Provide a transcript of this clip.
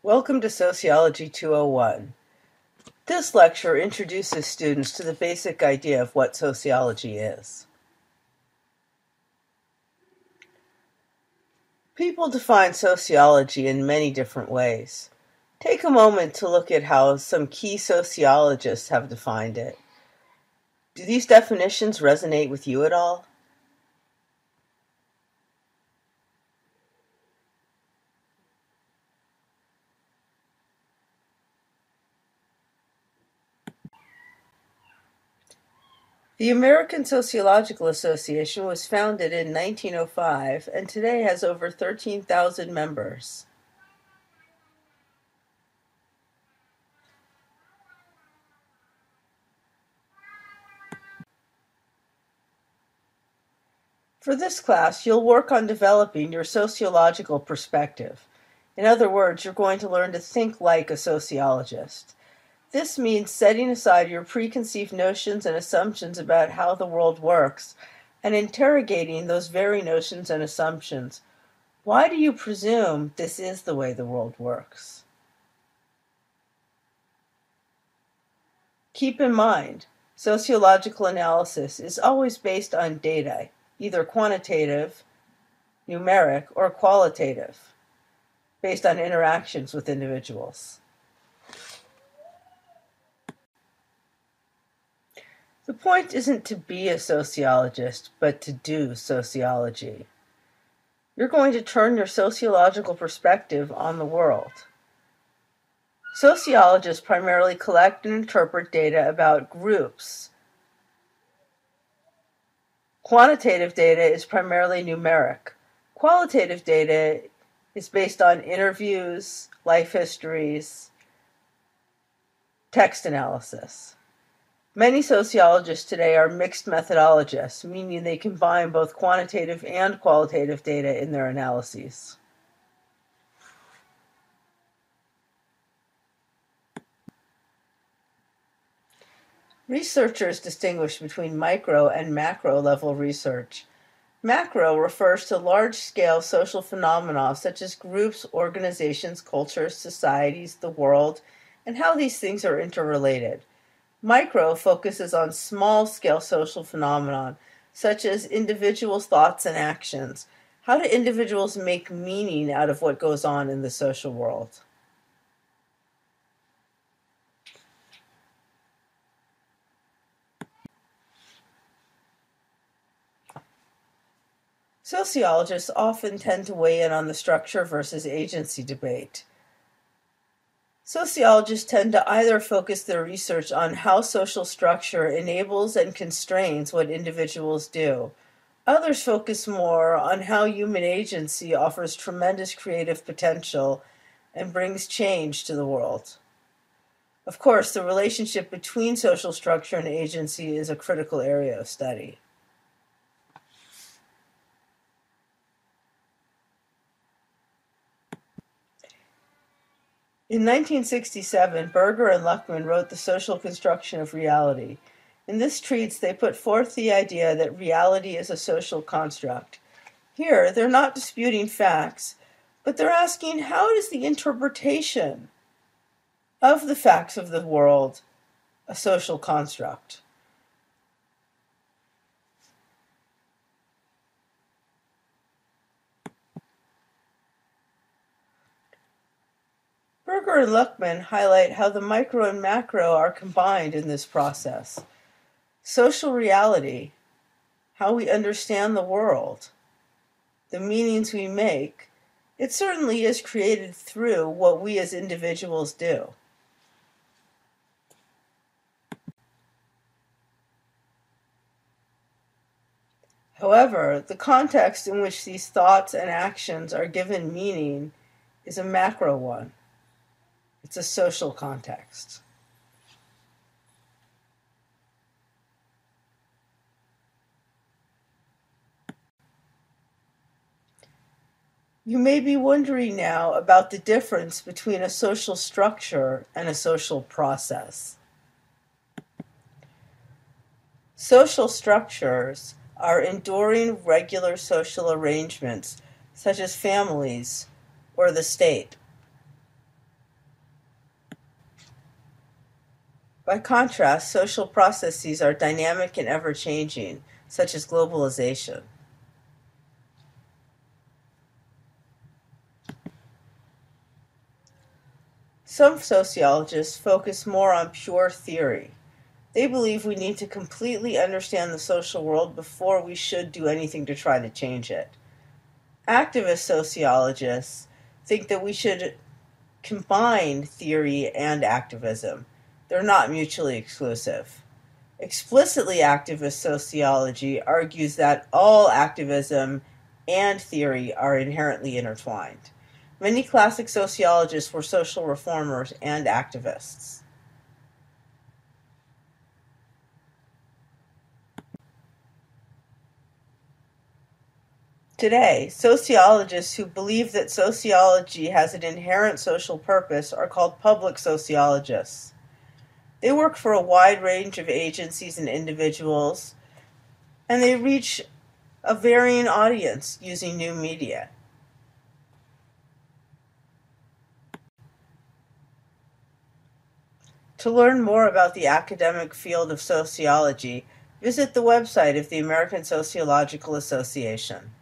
Welcome to Sociology 201. This lecture introduces students to the basic idea of what sociology is. People define sociology in many different ways. Take a moment to look at how some key sociologists have defined it. Do these definitions resonate with you at all? The American Sociological Association was founded in 1905 and today has over 13,000 members. For this class, you'll work on developing your sociological perspective. In other words, you're going to learn to think like a sociologist. This means setting aside your preconceived notions and assumptions about how the world works and interrogating those very notions and assumptions. Why do you presume this is the way the world works? Keep in mind, sociological analysis is always based on data, either quantitative, numeric, or qualitative, based on interactions with individuals. The point isn't to be a sociologist, but to do sociology. You're going to turn your sociological perspective on the world. Sociologists primarily collect and interpret data about groups. Quantitative data is primarily numeric. Qualitative data is based on interviews, life histories, text analysis. Many sociologists today are mixed methodologists, meaning they combine both quantitative and qualitative data in their analyses. Researchers distinguish between micro and macro level research. Macro refers to large-scale social phenomena such as groups, organizations, cultures, societies, the world, and how these things are interrelated. Micro focuses on small-scale social phenomena such as individuals' thoughts and actions. How do individuals make meaning out of what goes on in the social world? Sociologists often tend to weigh in on the structure versus agency debate. Sociologists tend to either focus their research on how social structure enables and constrains what individuals do. Others focus more on how human agency offers tremendous creative potential and brings change to the world. Of course, the relationship between social structure and agency is a critical area of study. In 1967, Berger and Luckman wrote The Social Construction of Reality. In this treatise, they put forth the idea that reality is a social construct. Here, they're not disputing facts, but they're asking how is the interpretation of the facts of the world a social construct? Berger and Luckman highlight how the micro and macro are combined in this process. Social reality, how we understand the world, the meanings we make, it certainly is created through what we as individuals do. However, the context in which these thoughts and actions are given meaning is a macro one. It's a social context. You may be wondering now about the difference between a social structure and a social process. Social structures are enduring regular social arrangements, such as families or the state. By contrast, social processes are dynamic and ever-changing, such as globalization. Some sociologists focus more on pure theory. They believe we need to completely understand the social world before we should do anything to try to change it. Activist sociologists think that we should combine theory and activism. They're not mutually exclusive. Explicitly activist sociology argues that all activism and theory are inherently intertwined. Many classic sociologists were social reformers and activists. Today, sociologists who believe that sociology has an inherent social purpose are called public sociologists. They work for a wide range of agencies and individuals, and they reach a varying audience using new media. To learn more about the academic field of sociology, visit the website of the American Sociological Association.